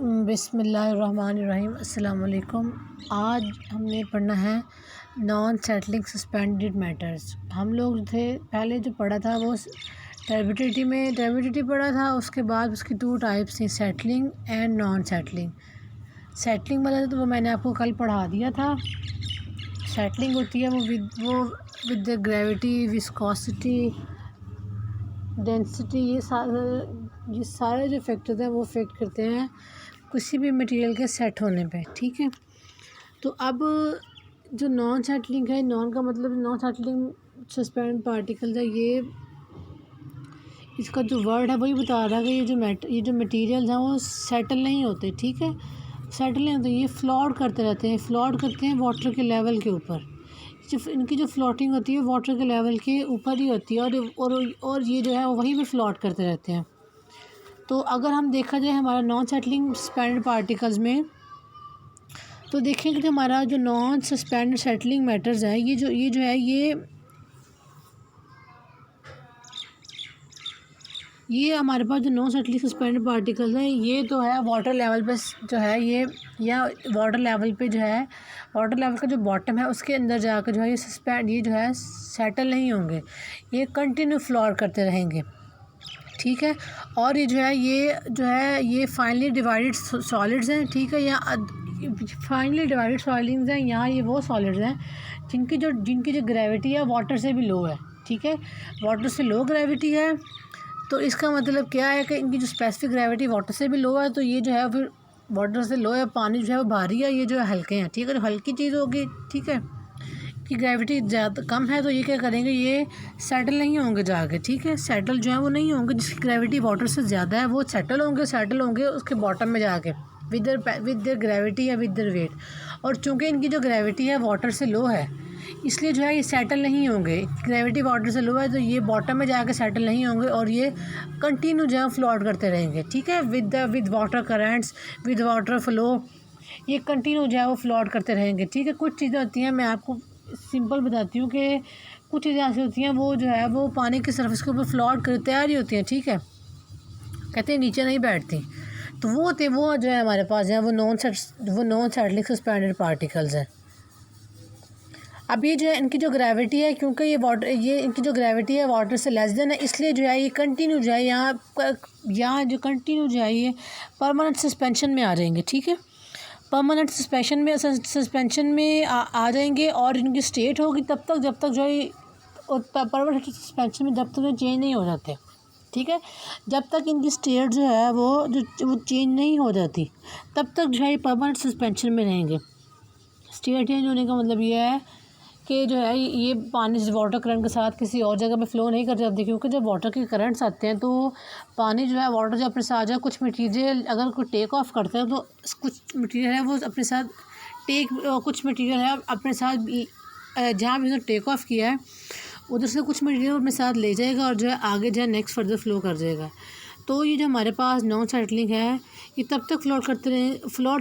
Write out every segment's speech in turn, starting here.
बिस्मिल्लाहिर्रहमानिर्रहीम। अस्सलाम वालेकुम। आज हमने पढ़ना है नॉन सेटलिंग सस्पेंडेड मैटर्स। हम लोग थे पहले जो पढ़ा था वो टर्बिडिटी पढ़ा था। उसके बाद उसकी दो टाइप्स थी, settling and non settling. Settling वाला तो वो मैंने आपको कल पढ़ा दिया था। सेटलिंग होती है वो with the gravity, viscosity, density, ये सारे जो फैक्टर्स हैं वो इफ़ेक्ट करते हैं किसी भी मटेरियल के सेट होने पे। ठीक है, तो अब जो नॉन सेटलिंग है, नॉन का मतलब नॉन सेटलिंग सस्पेंड पार्टिकल्स है, ये इसका जो वर्ड है वही बता रहा है कि ये जो मटेरियल्स हैं वो सेटल नहीं होते। ठीक है, सेटल नहीं होते, ये फ्लोट करते रहते हैं वाटर के लेवल के ऊपर। इनकी जो फ्लोटिंग होती है वाटर के लेवल के ऊपर ही होती है और ये जो है वहीं पे फ्लोट करते रहते हैं। तो अगर हम देखा जाए हमारा नॉन सेटलिंग सस्पेंडेड पार्टिकल्स में, तो देखेंगे कि हमारा जो नॉन सस्पेंडेड सेटलिंग मैटर्स है, ये जो है ये हमारे पास जो नॉन सेटलिंग सस्पेंडेड पार्टिकल्स हैं, ये तो है वाटर लेवल पे जो है ये, या वाटर लेवल पे जो है, वाटर लेवल का जो बॉटम है उसके अंदर जाकर जो है ये जो है सेटल नहीं होंगे, ये कंटिन्यू फ्लोट करते रहेंगे। ठीक है, और ये जो है ये फाइनली डिवाइडेड सॉलिड्स हैं। ठीक है, या फाइनली डिवाइडेड सॉलिड्स हैं, यहाँ ये वो सॉलिड्स हैं जिनकी जो ग्रेविटी है वाटर से भी लो है। ठीक है, वाटर से लो ग्रेविटी है, तो इसका मतलब क्या है कि इनकी जो स्पेसिफिक ग्रेविटी वाटर से भी लो है, तो ये जो है फिर वाटर से लो है, पानी जो है वो भारी है, ये जो है हल्के हैं। ठीक है, जो हल्की चीज़ होगी, ठीक है, कि ग्रेविटी ज़्यादा कम है, तो ये क्या करेंगे, ये सेटल नहीं होंगे जाके। ठीक है, सेटल जो है वो नहीं होंगे, जिसकी ग्रेविटी वाटर से ज़्यादा है वो सेटल होंगे उसके बॉटम में जाके विद देयर ग्रेविटी या विद देयर वेट। और चूँकि इनकी जो ग्रेविटी है वाटर से लो है, इसलिए जो है ये सेटल नहीं होंगे। ग्रेविटी वाटर से लो है तो ये बॉटम में जाके सेटल नहीं होंगे और ये कंटिन्यू जो है फ्लोट करते रहेंगे। ठीक है, with water currents, with water flow, ये कंटिन्यू जो है वो फ्लोट करते रहेंगे। ठीक है, कुछ चीज़ें होती हैं, मैं आपको सिंपल बताती हूँ कि कुछ चीज़ें ऐसी होती हैं वो जो है वो पानी की सरफेस के ऊपर फ्लोट कर तैयार ही होती हैं। ठीक है, कहते हैं नीचे नहीं बैठती, तो वो जो है हमारे पास है वो नॉन सेटलिंग सस्पेंडेड पार्टिकल्स हैं। अब ये जो है इनकी जो ग्रेविटी है, क्योंकि ये इनकी जो ग्रेविटी है वाटर से लेस देन है, इसलिए जो है ये कंटिन्यू जो है यहाँ जो कंटिन्यू जो है ये परमानेंट सस्पेंशन में आ जाएंगे। ठीक है, परमानेंट सस्पेंशन में आ जाएंगे और इनकी स्टेट होगी तब तक जब तक जो है परमानेंट सस्पेंशन में जब तक जो चेंज नहीं हो जाते। ठीक है, जब तक इनकी स्टेट जो है वो चेंज नहीं हो जाती तब तक जो है परमानेंट सस्पेंशन में रहेंगे। स्टेट चेंज होने का मतलब ये है कि जो है ये पानी वाटर करंट के साथ किसी और जगह पे फ़्लो नहीं कर जाती, क्योंकि जब वाटर के करंट्स आते हैं तो पानी जो है वाटर जो अपने साथ जो है कुछ मटीरियल अगर कोई टेक ऑफ करता है तो कुछ मटीरियल है वो अपने साथ कुछ मटीरियल है अपने साथ जहाँ भी उसने टेक ऑफ किया है उधर से कुछ मटीरियल अपने साथ ले जाएगा और जो है आगे जो है नेक्स्ट फर्दर फ्लो कर जाएगा। तो ये जो हमारे पास नॉन सेटलिंग है ये तब तक फ्लोट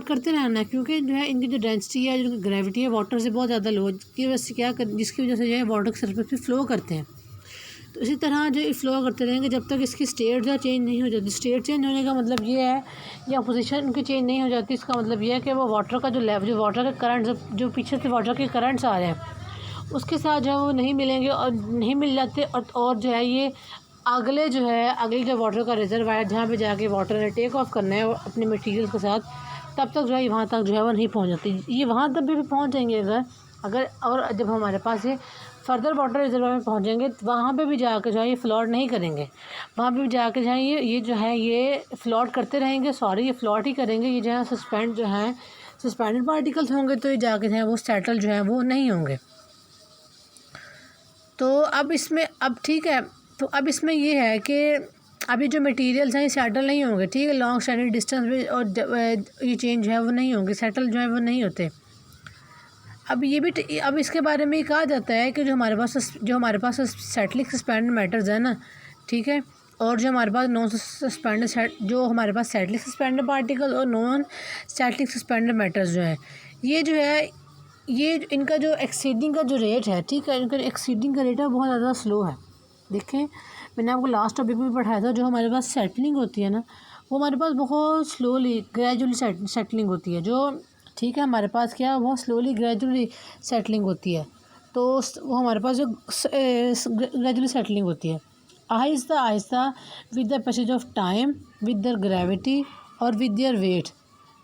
करते रहना है, क्योंकि जो है इनकी जो डेंसिटी है, जो ग्रेविटी है वाटर से बहुत ज़्यादा लो है, जिसकी वजह से जो है वाटर की सरफेस पे फ्लो करते हैं। तो इसी तरह जो फ्लो करते रहेंगे जब तक इसकी स्टेट जो चेंज नहीं हो जाती। स्टेट चेंज होने का मतलब ये है, या पोजीशन उनकी चेंज नहीं हो जाती, इसका मतलब ये है कि वो वाटर का जो वाटर के करंट जो पीछे से वाटर के करंट्स आ रहे हैं उसके साथ जो है वो नहीं मिलेंगे और नहीं मिल जाते, और जो है ये अगले जो वाटर का रिजर्वायर जहाँ पे जाके वाटर ने टेक ऑफ करना है अपने मटेरियल के साथ, तब तक जो है वहाँ तक जो है वो नहीं पहुँच जाती। ये वहाँ तक भी पहुँच जाएंगे अगर और जब हमारे पास ये फर्दर वाटर रिजर्वायर में पहुँचेंगे तो वहाँ पे भी जाकर जो है ये फ्लोट नहीं करेंगे, वहाँ पे भी जाकर जो है ये फ्लोट करते रहेंगे, ये फ्लोट ही करेंगे। ये जो है सस्पेंडेड पार्टिकल्स होंगे, तो ये जाके जो है वो सेटल जो है वो नहीं होंगे। तो अब इसमें ये है कि अभी जो मटेरियल्स हैं ये सेटल नहीं होंगे। ठीक है, लॉन्ग स्टैंडिंग डिस्टेंस में और ये चेंज जो है वो नहीं होंगे, सेटल जो है वो नहीं होते। अब इसके बारे में कहा जाता है कि जो हमारे पास सेटलिंग सस्पेंडेड मैटर्स है ना, ठीक है, और जो हमारे पास हमारे पास सेटलिंग सस्पेंडेड पार्टिकल और नॉन सेटलिंग सस्पेंडेड मैटर्स जो है ये इनका जो एक्सीडिंग का जो रेट है, ठीक है, इनका एक्सीडिंग का रेट है बहुत ज़्यादा स्लो है। देखें, मैंने आपको लास्ट टॉपिक में पढ़ाया था, जो हमारे पास सेटलिंग होती है ना वो हमारे पास बहुत स्लोली ग्रेजुअली सेटलिंग होती है, जो ठीक है हमारे पास क्या बहुत स्लोली ग्रेजुअली सेटलिंग होती है। तो वो हमारे पास जो ग्रेजुअली सेटलिंग होती है आहिस्ता आहिस्ता with the passage of time, with their gravity और with their weight,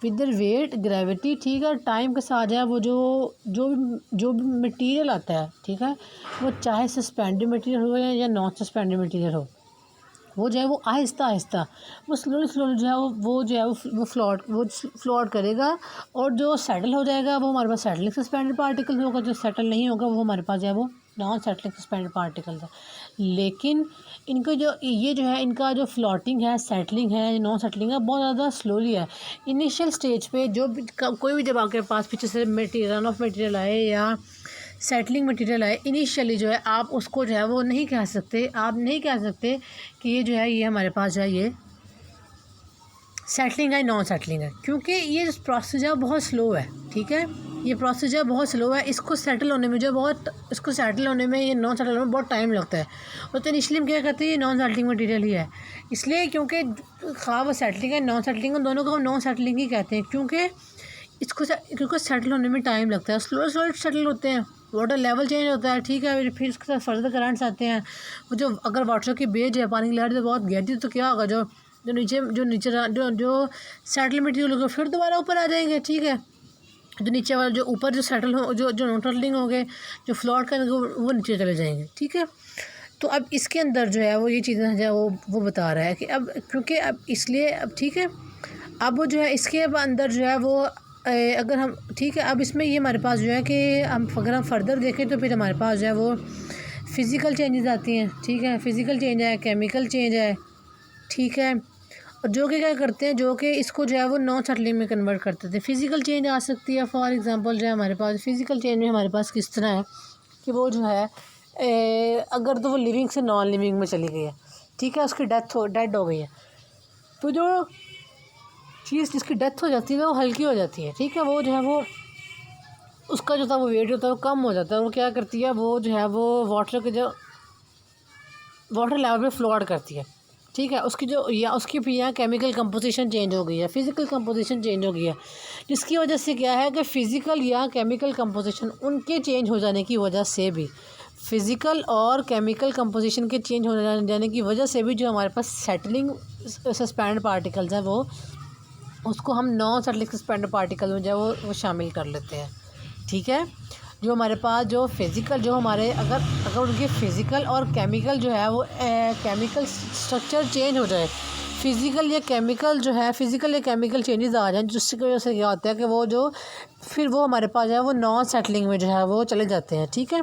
with their weight gravity, ठीक है, टाइम के साथ है वो जो भी मटेरियल आता है, ठीक है, वो चाहे सस्पेंडेड मटेरियल हो या नॉन सस्पेंडेड मटेरियल हो, वो जो है वो आहिस्ता आहिस्ता वो स्लोली स्लोली जो है वो फ्लोट करेगा, और जो सेटल हो जाएगा वो हमारे पास सेटलिंग सस्पेंडेड पार्टिकल होगा, जो सेटल नहीं होगा वो हमारे पास जो है वो नॉन सेटलिंग सस्पेंडेड पार्टिकल है। लेकिन इनको जो है इनका जो फ्लोटिंग है, सेटलिंग है, नॉन सेटलिंग है, बहुत ज़्यादा स्लोली है। इनिशियल स्टेज पे कोई भी जब आपके पास पीछे से रन ऑफ मटेरियल आए या सेटलिंग मटेरियल आए, इनिशियली जो है आप उसको जो है वो नहीं कह सकते, आप नहीं कह सकते कि ये जो है ये हमारे पास जो है ये सेटलिंग है नॉन सेटलिंग है, क्योंकि ये प्रोसीजर बहुत स्लो है, ठीक है, ये प्रोसीजर बहुत स्लो है। इसको सेटल होने में ये नॉन सेटल होने में बहुत टाइम लगता है। और तो इनिशियली हम क्या करते हैं, ये नॉन सेटलिंग मटेरियल ही है, इसलिए क्योंकि खा वो सेटलिंग है नॉन सेटलिंग है, दोनों को हम नॉन सेटलिंग ही कहते हैं, क्योंकि सेटल होने में टाइम लगता है, स्लो सेटल होते हैं, वाटर लेवल चेंज होता है, ठीक है, फिर उसके साथ फर्दर करंट्स आते हैं। वो जो अगर वाटर की बेज है, पानी की लहर जो बहुत गहरी, तो क्या होगा, जो नीचे जो सेटल मटेरियल होगा फिर दोबारा ऊपर आ जाएंगे, ठीक है, जो नीचे वाला जो ऊपर जो सेटल हो जो नॉन सेटलिंग हो गए, जो फ्लोट करेंगे वो नीचे चले जाएंगे, ठीक है। तो अब इसके अंदर जो है वो ये चीज़ें जो वो बता रहा है कि अब क्योंकि अब इसलिए अब ठीक है, अब वो जो है इसके अंदर जो है वो अगर हम ठीक है, अब इसमें ये हमारे पास जो है कि अगर हम फर्दर देखें तो फिर हमारे पास जो है वो फ़िज़िकल चेंजेस आती हैं, ठीक है, फ़िज़िकल चेंज है, केमिकल चेंज है, ठीक है, और जो कि क्या करते हैं, जो कि इसको जो है वो नॉन सेटलिंग में कन्वर्ट करते थे। फ़िज़िकल चेंज आ सकती है, फॉर एग्जांपल जो है हमारे पास फ़िज़िकल चेंज में हमारे पास किस तरह है कि वो जो है अगर तो वो लिविंग से नॉन लिविंग में चली गई है, ठीक है, उसकी डेड हो गई है, तो जो चीज़ जिसकी डेथ हो जाती है वो हल्की हो जाती है, ठीक है, वो जो है वो उसका जो था वो वेट होता है वो कम हो जाता है, वो क्या करती है, वो जो है वो वाटर लेवल पे फ्लोट करती है, ठीक है, उसकी भी यहाँ केमिकल कंपोजिशन चेंज हो गई है, फ़िज़िकल कंपोजिशन चेंज हो गई है, जिसकी वजह से क्या है कि फ़िज़िकल या केमिकल कंपोजिशन उनके चेंज हो जाने की वजह से भी, फ़िज़िकल और केमिकल कंपोजिशन के चेंज हो जाने की वजह से भी जो हमारे पास सेटलिंग सस्पेंड पार्टिकल्स हैं वो उसको हम नॉन सेटलिंग सस्पेंडेड पार्टिकल में जो है वो शामिल कर लेते हैं, ठीक है। जो हमारे पास जो फिज़िकल जो हमारे अगर उनके फ़िज़िकल और केमिकल जो है वो केमिकल स्ट्रक्चर चेंज हो जाए, फ़िज़िकल या केमिकल चेंजेस आ जाएँ, जिसकी वजह से क्या होता है कि वो हमारे पास जो है वो नॉन सेटलिंग में जो है वो चले जाते हैं, ठीक है।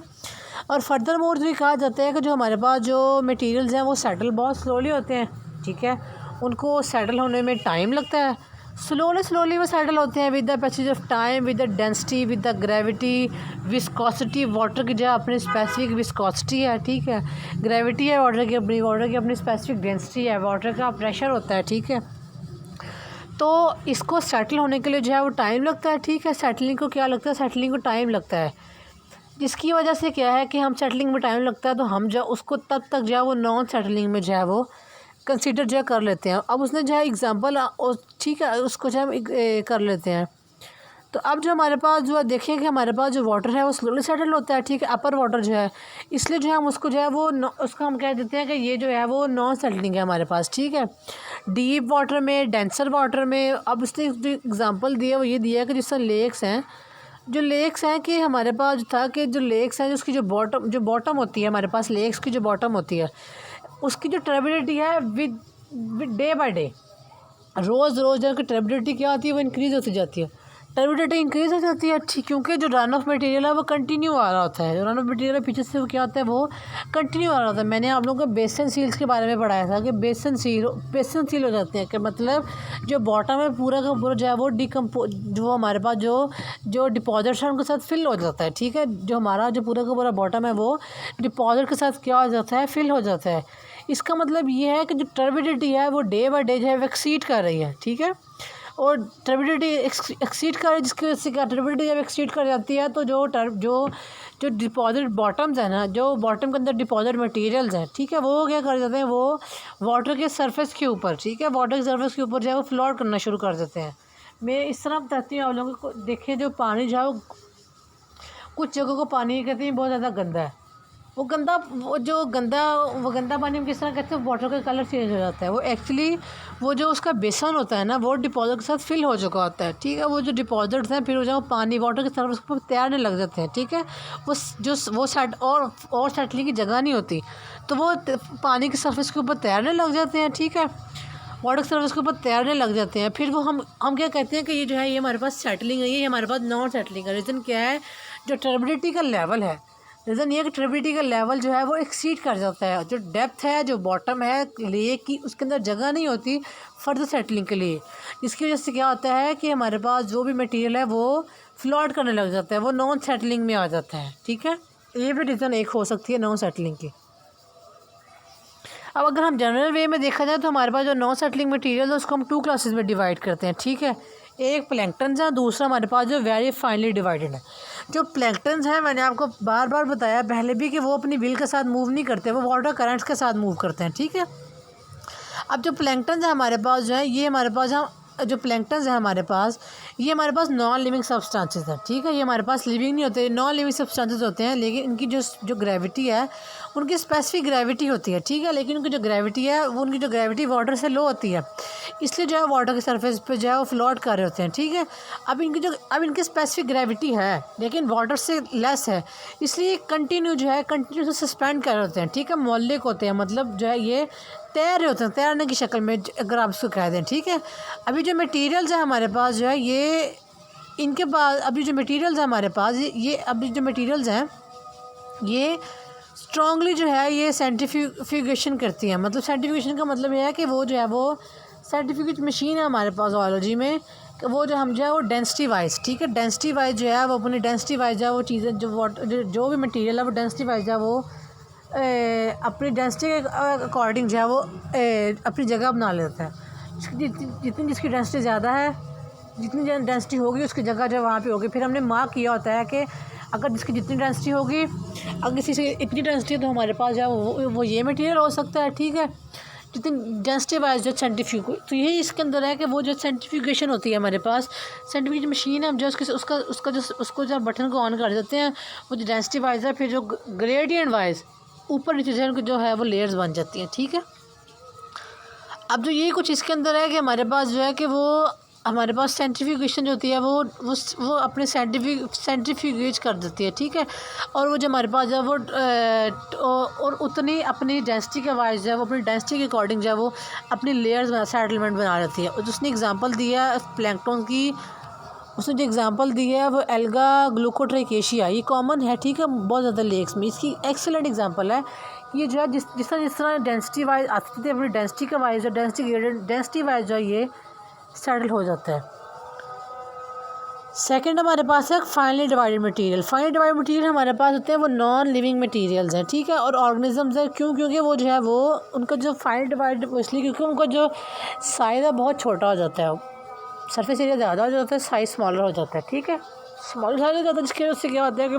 और फर्दर मोर भी कहा जाता है कि जो हमारे पास जो मटीरियल्स हैं वो सेटल बहुत स्लोली होते हैं, ठीक है, उनको सेटल होने में टाइम लगता है, स्लोली वो सेटल होते हैं with the passage of time, with the density, with the gravity, viscosity, water की जो अपनी स्पेसिफिक विस्कोसिटी है, ठीक है, ग्रेविटी है वाटर की अपनी स्पेसिफिक डेंसिटी है, वाटर का प्रेशर होता है, ठीक है। तो इसको सेटल होने के लिए जो है वो टाइम लगता है, ठीक है, सेटलिंग को टाइम लगता है, जिसकी वजह से क्या है कि हम सेटलिंग में टाइम लगता है तो हम जो उसको तब तक जो है वो नॉन सेटलिंग में जो है वो कंसीडर जो है कर लेते हैं। अब उसने जो है एग्जांपल ठीक है उसको जो हम कर लेते हैं। तो अब जो हमारे पास जो है देखें कि हमारे पास जो वाटर है वो स्लोली सेटल होता है, ठीक है, अपर वाटर जो है, इसलिए जो है हम उसको जो है वो उसको हम कह देते हैं कि ये जो है वो नॉन सेटलिंग है हमारे पास, ठीक है। डीप वाटर में, डेंसर वाटर में, अब उसने जो एग्ज़ाम्पल दिया वो ये दिया है कि जिस तरह लेक्स हैं कि हमारे पास जो था कि जो लेक्स हैं उसकी जो बॉटम होती है हमारे पास, लेक्स की जो बॉटम होती है उसकी जो ट्रेबिलिटी है विद डे बाय डे, रोज़ जब की ट्रेबिलिटी क्या होती है वो इंक्रीज़ होती जाती है, ट्रेबिलिटी इंक्रीज़ हो जाती है, ठीक, क्योंकि जो रन ऑफ मटेरियल है वो कंटिन्यू आ रहा होता है, जो रन ऑफ मटेरियल पीछे से वो क्या होता है वो कंटिन्यू आ रहा होता है। मैंने आप लोगों को बेसन सील्स के बारे में पढ़ाया था कि बेसन सील हो जाते हैं, कि मतलब जो बॉटम है पूरा का पूरा जो है वो जो हमारे पास जो डिपॉजिट्स हैं उनके साथ फिल हो जाता है, ठीक है, जो हमारा जो पूरा का पूरा बॉटम है वो डिपॉजिट के साथ क्या हो जाता है, फिल हो जाता है। इसका मतलब ये है कि जो टर्बिडिटी है वो डे बाय डे जो है वो एक्सीड कर रही है, ठीक है। और टर्बिडिटी एक्सीड कर, जिसकी वजह से क्या टर्बिडिटी जब एक्सीड कर जाती है तो जो डिपॉजिट बॉटम्स है ना, जो बॉटम के अंदर डिपॉजिट मटेरियल्स हैं, ठीक है, वो क्या कर देते हैं, वो वाटर के सरफेस के ऊपर, ठीक है, वाटर के सरफेस के ऊपर जो है वो फ्लोट करना शुरू कर देते हैं। मैं इस तरह बताती हूँ आप लोगों को। देखिए जो पानी जो है वो कुछ जगहों को पानी कहते हैं बहुत ज़्यादा गंदा है, वो गंदा पानी हम किस तरह कहते हैं, वाटर का कलर चेंज हो जाता है। वो एक्चुअली वो जो उसका बेसन होता है ना, वो डिपॉजिट के साथ फिल हो चुका होता है, ठीक है। वो जो डिपॉजिट्स हैं फिर जो पानी वाटर के सरफेस पर तैरने लग जाते हैं, ठीक है। वो सेट और सेटलिंग की जगह नहीं होती, तो वो पानी के सरफेस के ऊपर तैरने लग जाते हैं, ठीक है, वाटर के सरफेस के ऊपर तैरने लग जाते हैं। फिर वो हम क्या कहते हैं कि ये जो है ये हमारे पास सेटलिंग नहीं है, ये हमारे पास नॉन सेटलिंग है। रीज़न क्या है, जो टर्बिडिटी का लेवल है, रीज़न ये है कि टर्बिडिटी का लेवल जो है वो एक्सीड कर जाता है। जो डेप्थ है, जो बॉटम है लेक की, उसके अंदर जगह नहीं होती फर्दर सेटलिंग के लिए, इसकी वजह से क्या होता है कि हमारे पास जो भी मटेरियल है वो फ्लोट करने लग जाता है, वो नॉन सेटलिंग में आ जाता है, ठीक है। ये भी रीज़न एक हो सकती है नॉन सेटलिंग की। अब अगर हम जनरल वे में देखा जाए तो हमारे पास जो नॉन सेटलिंग मटेरियल है उसको हम 2 क्लासेस में डिवाइड करते हैं, ठीक है। एक प्लैंक्टन्स है, दूसरा हमारे पास जो वेरी फाइनली डिवाइडेड है। जो प्लैंक्टन्स हैं, मैंने आपको बार बार बताया पहले भी कि वो अपनी व्हील के साथ मूव नहीं करते, वो वाटर करंट्स के साथ मूव करते हैं, ठीक है। अब जो प्लैंक्टन्स है हमारे पास जो है ये हमारे पास जो प्लैंक्टन्स है हमारे पास, ये हमारे पास नॉन लिविंग सब्सटेंसेस हैं, ठीक है। ये हमारे पास लिविंग नहीं होते, नॉन लिविंग सब्सटेंसेस होते हैं, लेकिन इनकी जो ग्रेविटी है उनकी स्पेसिफिक ग्रेविटी होती है, ठीक है। लेकिन उनकी जो ग्रेविटी है वो उनकी जो ग्रेविटी वाटर से लो होती है, इसलिए जो है वाटर के सरफेस पे जो है वो फ्लोट कर रहे होते हैं, ठीक है। अब इनकी स्पेसिफिक ग्रेविटी है लेकिन वाटर से लेस है, इसलिए कंटिन्यू से सस्पेंड कर रहे होते हैं, ठीक है। मौलिक होते हैं, मतलब जो है ये तैर रहे होते हैं, तैरने की शक्ल में अगर आप इसको कह दें, ठीक है। अभी जो मटेरियल्स है हमारे पास जो है ये इनके पास अभी जो मटेरियल्स है हमारे पास ये अभी जो मटेरियल्स हैं ये स्ट्रॉन्गली जो है ये सेंट्रीफ्यूगेशन करती हैं। मतलब सेंट्रीफ्यूगेशन का मतलब ये है कि वो जो है वो सेंट्रीफ्यूगेज मशीन है हमारे पास बायोलॉजी में, कि वो जो हम जो है वो डेंसिटी वाइज, ठीक है, डेंसिटी वाइज जो है वो अपनी डेंसिटी वाइज जो है वो चीज़ें जो भी मटेरियल है वो डेंसिटी वाइज जो है वो अपनी डेंसिटी के अकॉर्डिंग जो है वो अपनी जगह बना लेता है। जितनी जिसकी डेंसिटी ज़्यादा है, जितनी डेंसिटी होगी उसकी जगह जो वहाँ पे होगी। फिर हमने मार्क किया होता है कि अगर जिसकी जितनी डेंसिटी होगी, अगर किसी से इतनी डेंसिटी है तो हमारे पास जो है वो ये मटेरियल हो सकता है, ठीक है। जितनी डेंसिटी वाइज जो सेंट्रीफ्यूग, तो यही इसके अंदर है कि वो जो सेंट्रीफ्यूगेशन होती है हमारे पास, सेंट्रीफ्यूगेशन मशीन है, हम जो उसको जब बटन को ऑन कर देते हैं वो जो डेंसिटी वाइज है, फिर जो ग्रेडियंट वाइज ऊपर नीचे जो है वो लेयर्स बन जाती हैं, ठीक है। अब जो ये कुछ इसके अंदर है कि हमारे पास जो है कि वो हमारे पास सेंट्रीफ्यूगेशन जो होती है वो अपने सेंट्रीफ्यूगेज कर देती है, ठीक है। और वो जो हमारे पास जो है वो और उतनी अपनी डेंसिटी के वाइज जो है वो अपनी डेंसिटी के अकॉर्डिंग जो है वो अपनी लेयर्स सेटलमेंट बना लेती है। और उसने एग्जांपल दिया है प्लैंक्टन की, उसने जो एग्जांपल दी है वो एल्गा ग्लूकोट्राइकेशिया, ये कॉमन है, ठीक है, बहुत ज़्यादा लेक्स में। इसकी एक्सेलेंट एग्जांपल है। ये जो है जिस तरह डेंसिटी वाइज आती थी अपनी डेंसिटी का वाइज डेंसिटी वाइज जो है ये सेटल हो जाता है। सेकंड हमारे पास है finally divided material. Finally divided material हमारे पास होते हैं वो नॉन लिविंग मटेरियल्स हैं, ठीक है, और ऑर्गेनिजम्स है। क्योंकि वो जो है वो उनका जो फाइनली डिवाइडेड इसलिए क्योंकि उनका जो साइज़ है बहुत छोटा हो जाता है, सरफेस एरिया ज़्यादा हो जाता है, साइज़ स्मॉलर हो जाता है, ठीक है, स्मॉलर साइज हो जाता है, जिसकी वजह से क्या होता है कि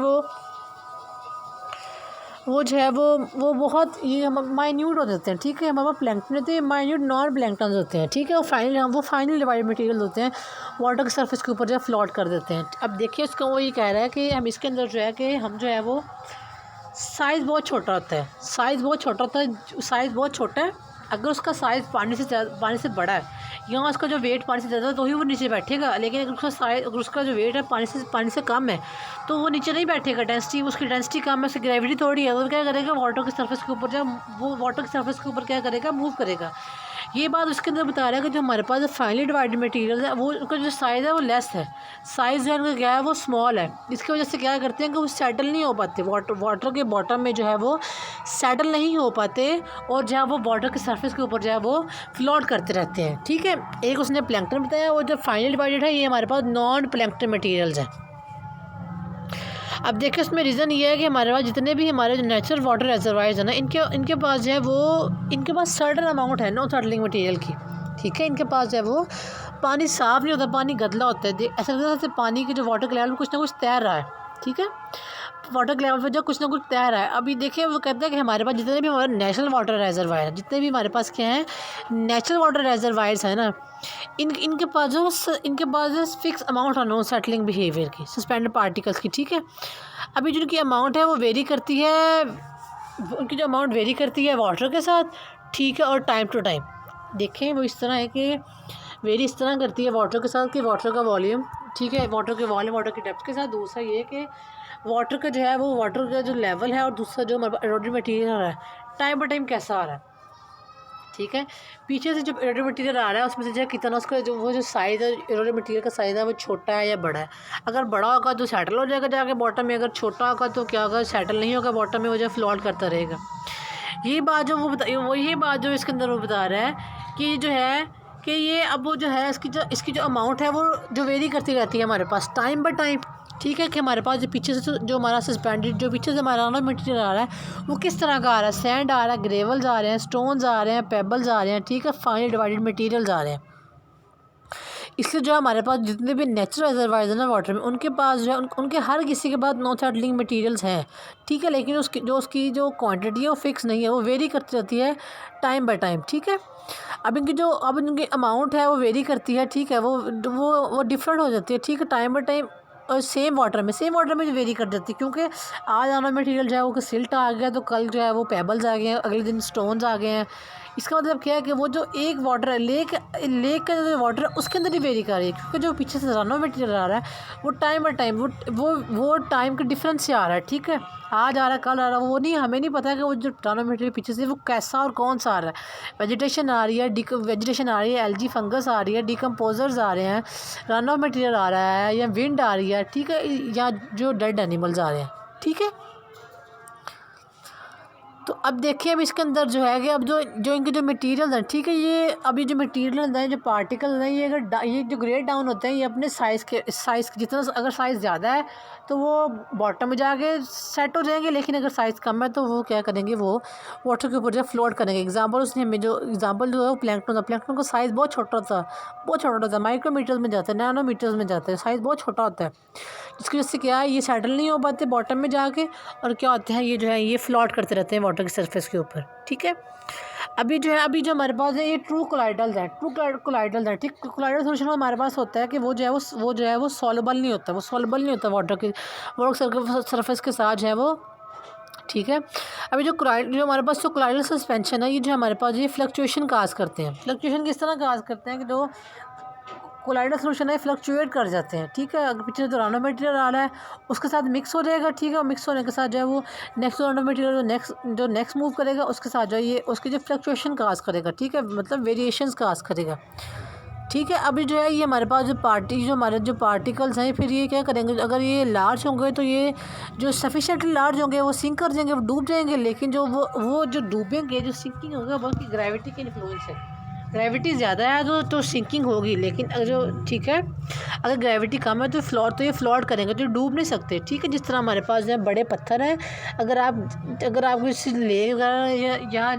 वो जो है वो बहुत ये हम माइन्यूट हो जाते हैं, ठीक है। हमारे प्लैंक्टन होते हैं माइन्यूट नॉन प्लैंक्टन होते हैं, ठीक है। वो फाइनल डिवाइडेड मटेरियल होते हैं, वाटर के सरफेस के ऊपर जो है फ्लोट कर देते हैं। अब देखिए उसका वो ये कह रहा है कि हम इसके अंदर जो है कि हम जो है वो साइज़ बहुत छोटा होता है, साइज़ बहुत छोटा है। अगर उसका साइज़ पानी से बड़ा है या उसका जो वेट पानी से ज़्यादा है तो ही वो नीचे बैठेगा, लेकिन अगर उसका जो वेट है पानी से कम है तो वो नीचे नहीं बैठेगा। उसकी डेंसिटी कम है, उसकी ग्रेविटी थोड़ी है, तो क्या करेगा वाटर के सरफेस के ऊपर वो वाटर के सरफेस के ऊपर क्या करेगा, मूव करेगा। ये बात उसके अंदर बता रहा है कि जो हमारे पास फाइनली डिवाइडेड मटेरियल है वो उनका जो साइज़ है वो लेस है, साइज़ है उनका क्या है वो स्मॉल है। इसकी वजह से क्या करते हैं कि वो सेटल नहीं हो पाते, वाटर के बॉटम में जो है वो सेटल नहीं हो पाते और जो है वो वाटर के सरफेस के ऊपर जो है वो फ्लोट करते रहते हैं, ठीक है। एक उसने प्लैंक्टन बताया, वो जो फाइनली डिवाइडेड है ये हमारे पास नॉन प्लैंक्टन मटीरियल्स हैं। अब देखिए उसमें रीज़न ये है कि हमारे पास जितने भी हमारे जो नेचुरल वाटर रिजर्वायर्स हैं ना, इनके पास जो है वो इनके पास सर्टन अमाउंट है नॉन सेटलिंग मटेरियल की, ठीक है। इनके पास जो है वो पानी साफ़ नहीं होता, पानी गंदा होता है। ऐसा लगता है जैसे पानी के जो वाटर के लेवल में कुछ ना कुछ तैर रहा है, ठीक है, वाटर के लेवल पे जो कुछ ना कुछ तैर रहा है। अभी देखिए वो कहते हैं कि हमारे पास जितने भी हमारे नेशनल वाटर रिजर्वायर हैं, जितने भी हमारे पास क्या हैं नेचुरल वाटर रिजर्वायर्स हैं ना, इनके पास जो फिक्स अमाउंट है नो सेटलिंग बिहेवियर की, सस्पेंडेड पार्टिकल्स की, ठीक है। अभी जो उनकी अमाउंट है वो वेरी करती है, उनकी जो अमाउंट वेरी करती है वाटर के साथ, ठीक है, और टाइम टू टाइम। देखें वो इस तरह है कि वेरी इस तरह करती है वाटर के साथ कि वाटर का वॉल्यूम, ठीक है, वाटर के वॉल्यूम वाटर की डेप्थ के साथ। दूसरा ये कि वाटर का जो है वो वाटर का जो लेवल है, और दूसरा जो एरोडिक मटीरियल आ रहा है टाइम बाई टाइम कैसा आ रहा है, ठीक है। पीछे से जो एरोडिक मटीरियल आ रहा है उसमें से जो कितना उसका जो साइज़ है एरोडिक मटीरियल का साइज़ है वो छोटा है या बड़ा है। अगर बड़ा होगा तो सेटल हो जाएगा जाके बॉटम में, अगर छोटा होगा तो क्या होगा, सेटल नहीं होगा बॉटम में, वो जो फ्लोट करता रहेगा। ये बात जो यही बात जो इसके अंदर वो बता रहा है कि जो है कि ये अब वो जो है इसकी जो अमाउंट है वो जो वेरी करती रहती है हमारे पास टाइम बाय टाइम, ठीक है। कि हमारे पास जो पीछे से जो हमारा सस्पेंडेड जो पीछे से हमारा ना मटीरियल आ रहा है वो किस तरह का आ रहा है, सैंड आ रहा है, ग्रेवल्स आ रहे हैं, स्टोन्स आ रहे हैं, पेबल्स आ रहे हैं, ठीक है, फाइनली डिवाइडेड मटीरियल्स आ रहे हैं। इसलिए जो हमारे पास जितने भी नेचुरल रिजर्वायर्स हैं ना वाटर में, उनके पास जो है उनके हर किसी के पास नो सेटलिंग मटीरियल्स हैं, ठीक है, लेकिन उसकी जो क्वांटिटी है वो फिक्स नहीं है, वो वेरी करती रहती है टाइम बाय टाइम, ठीक है। अब इनकी अमाउंट है वो वेरी करती है, ठीक है, वो डिफरेंट हो जाती है, ठीक है, टाइम बाय टाइम। और सेम वाटर में जो वेरी कर जाती है, क्योंकि आज आना मटेरियल जो है वो सिल्ट आ गया तो कल जो है वो पेबल्स आ गए हैं, अगले दिन स्टोन्स आ गए हैं। इसका मतलब क्या है कि वो जो एक वाटर है लेक का जो वाटर है उसके अंदर ही वेरी कर रही है, क्योंकि जो पीछे से रनो मटेरियल आ रहा है वो टाइम बाई टाइम वो टाइम के डिफरेंस से आ रहा है, ठीक है, आज आ रहा है कल आ रहा है, वो नहीं, हमें नहीं पता है कि वो जो रनो मटेरियल पीछे से वो कैसा और कौन सा आ रहा है। वेजिटेशन आ रही है, एल्गी फंगस आ रही है, डिकम्पोजर्स आ रहे हैं, रन ऑफ मटेरियल आ रहा है, या विंड आ रही है, ठीक है, या जो डेड एनिमल्स आ रहे हैं, ठीक है। तो अब देखिए अब इसके अंदर जो है कि अब जो इनके जो मटेरियल हैं, ठीक है, ये अभी जो मटेरियल हैं जो पार्टिकल हैं ये जो ग्रेड डाउन होते हैं ये अपने साइज़ जितना अगर साइज़ ज़्यादा है तो वो बॉटम में जाके सेट हो जाएंगे, लेकिन अगर साइज़ कम है तो वो क्या करेंगे, वो वाटर के ऊपर जो फ्लोट करेंगे। उसने हमें जो एग्जाम्पल जो है वो प्लैंकटन का साइज़ बहुत छोटा था, माइक्रोमीटर्स में जाता है, नैनोमीटर्स में जाता है, साइज़ बहुत छोटा होता है, जिसकी वजह से क्या है ये सेटल नहीं हो पाते बॉटम में जाके, और क्या होते हैं ये जो है ये फ्लोट करते रहते हैं वाटर की सरफेस के ऊपर, ठीक है। अभी जो हमारे पास है ये ट्रू कोलाइडल्स हैं, ठीक। कोलाइडल सोल्यूशन हमारे पास होता है कि वो जो है वो सॉल्युबल नहीं होता वाटर सरफेस के साथ जो है वो, ठीक है। अभी जो हमारे पास जो कोलाइडल सस्पेंशन है ये जो हमारे पास ये फ्लक्चुएशन काज करते हैं। फ्लक्चुएशन किस तरह काज करते हैं कि जो कोलाइडल सोल्यूशन है फ्लक्चुएट कर जाते हैं, ठीक है। अगर पीछे जो रानो मटेरियल आ रहा है उसके साथ मिक्स हो जाएगा, ठीक है, और मिक्स होने के साथ जो है वो नेक्स्ट रानो मटेरियल जो नेक्स्ट मूव करेगा उसके साथ जो है ये उसकी जो फ्लक्चुएशन काज करेगा, ठीक है, मतलब वेरिएशंस काज करेगा, ठीक है। अभी जो है ये हमारे पास हमारे जो पार्टिकल्स हैं फिर ये क्या करेंगे, अगर ये लार्ज होंगे तो ये जो सफिशेंटली लार्ज होंगे वो सिंक कर जाएंगे, वो डूब जाएंगे, लेकिन जो वो जो डूबेंगे, जो सिंकिंग होगा वो उनकी ग्रेविटी के इन्फ्लुएंस है। ग्रेविटी ज़्यादा है तो सिंकिंग होगी, लेकिन अगर जो, ठीक है, अगर ग्रेविटी कम है तो ये फ्लोट करेंगे, तो डूब नहीं सकते, ठीक है। जिस तरह हमारे पास जो बड़े पत्थर हैं, अगर आप किसी लेक वगैरह या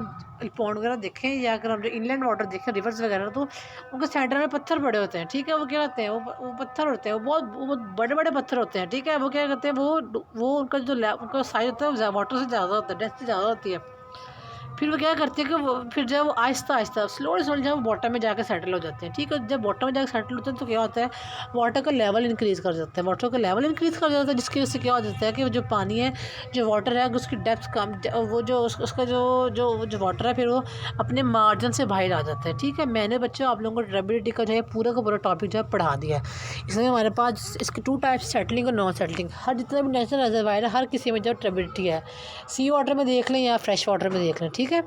पॉन्ड वगैरह देखें, या अगर हम जो इनलैंड वाटर देखें रिवर्स वगैरह, तो उनके सेंटर में पत्थर बड़े होते हैं, ठीक है, वो क्या होते हैं, वो पत्थर होते हैं, वो बहुत बड़े बड़े पत्थर होते हैं, ठीक है। वो क्या करते हैं, वो उनका साइज होता है वाटर से ज़्यादा होता है, डेप्थ ज़्यादा होती है। फिर वो क्या करते हैं कि वो फिर जब वो आहिस्ता स्लोली जब वो बॉटम में जाकर सेटल हो जाते हैं, ठीक है। जब बॉटम में जाकर सेटल होते हैं तो क्या होता है, वाटर का लेवल इंक्रीज़ कर जाता है, जिसकी वजह से क्या हो जाता है कि जो पानी है, जो वाटर है, उसकी डेप्थ कम, वो जो उसका जो वाटर है फिर वो अपने मार्जिन से बाहर आ जाता है, ठीक है। मैंने बच्चों आप लोगों को ट्यूबिलिटी का जो है पूरा का पूरा टॉपिक जो है पढ़ा दिया है। इसमें हमारे पास इसके 2 टाइप्स, सेटलिंग और नॉन सेटलिंग। हर जितना भी नेचुरल रिजर्वायर है हर किसी में जो ट्यूबिलिटी है, सी वाटर में देख लें या फ्रेश वाटर में देख लें, ठीक है,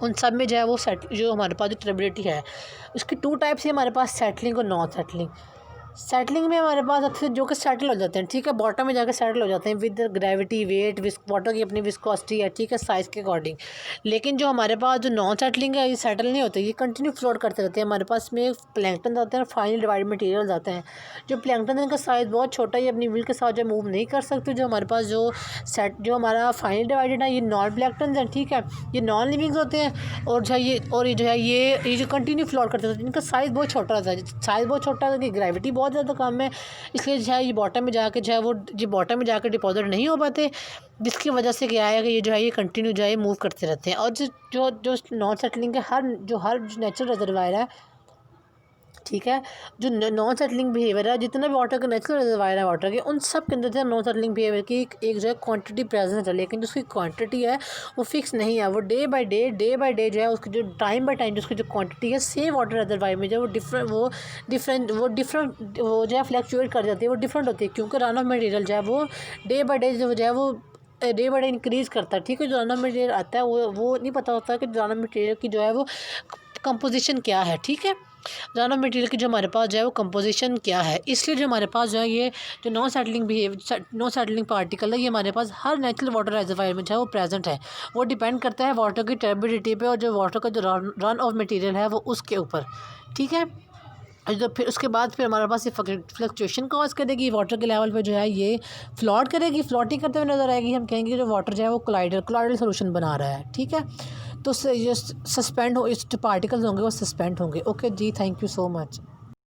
उन सब में जो है वो जो हमारे पास जो ट्यूबिलिटी है उसकी 2 टाइप्स है हमारे पास, सेटलिंग और नॉन सेटलिंग। सेटलिंग में हमारे पास अक्सर जो कि सेटल हो जाते हैं, ठीक है, बॉटम में जाकर सेटल हो जाते हैं विद ग्रेविटी, वेट, वाटर की अपनी विस्कोसिटी है, ठीक है, साइज़ के अकॉर्डिंग। लेकिन जो हमारे पास जो नॉन सेटलिंग है ये सेटल नहीं होते, ये कंटिन्यू फ्लोट करते रहते हैं। हमारे पास में प्लैंकटन आते हैं और फाइनली डिवाइड मटेरियल आते हैं। जो प्लैंकटन है इनका साइज़ बहुत छोटा है, ये अपनी व्हील के साथ जो मूव नहीं कर सकते। जो हमारे पास जो हमारा फाइनली डिवाइडेड है ये नॉन प्लैंकटन है, ठीक है, ये नॉन लिविंग्स होते हैं। और जो है ये जो है ये जो कंटिन्यू फ्लोट करते हैं इनका साइज़ बहुत छोटा रहता है। साइज़ बहुत छोटा है, ग्रेविटी बहुत ज़्यादा कम है, इसलिए जो है ये बॉटम में जाके जो है वो ये बॉटम में जाकर डिपॉजिट नहीं हो पाते, जिसकी वजह से क्या है कि ये जो है ये कंटिन्यू जो है मूव करते रहते हैं। और जो जो नॉन सेटलिंग के हर नेचुरल रिजर्वायर है, ठीक है, जो नॉन सेटलिंग बिहेवियर है, जितना भी वाटर का नेचुरल रिजर्वायर है वाटर के, उन सब के अंदर जो नॉन सेटलिंग बिहेवियर की एक जो है क्वांटिटी प्रेजेंट है, लेकिन जो उसकी क्वांटिटी है वो फिक्स नहीं है। वो डे बाय डे जो है उसकी जो टाइम बाय टाइम जो उसकी जो क्वांटिटी है सेम वाटर रिजर्वायर में जो वो डिफरेंट वो जो है फ्लैक्चुएट कर जाती है, वो डिफरेंट होती है, क्योंकि रन ऑफ मटेरियल जो है वो डे बाय डे जो है वो डे बाय डे इंक्रीज़ करता है, ठीक है। जो रन ऑफ मटेरियल आता है वो नहीं पता होता कि रन ऑफ मटेरियल की जो है वो कंपोजिशन क्या है, ठीक है, रन ऑफ मटेरियल की जो हमारे पास जो है वो कंपोजिशन क्या है। इसलिए जो हमारे पास जो है ये जो नॉन सेटलिंग पार्टिकल है ये हमारे पास हर नेचुरल वाटर रिजर्वायर में जो है वो प्रेजेंट है। वो डिपेंड करता है वाटर की टर्बिडिटी पे और जो वाटर का जो रन ऑफ मटेरियल है वो उसके ऊपर, ठीक है। जो फिर उसके बाद फिर हमारे पास ये फ्लक्चुएशन कॉज करेगी, वाटर के लेवल पे जो है ये फ्लोट करेगी, फ्लोटिंग करते हुए नज़र आएगी। हम कहेंगे जो वाटर जो है वो कोलाइडल सोल्यूशन बना रहा है, ठीक है। तो ये सस्पेंड हो, इस जो पार्टिकल्स होंगे वो सस्पेंड होंगे। ओके जी, थैंक यू सो मच।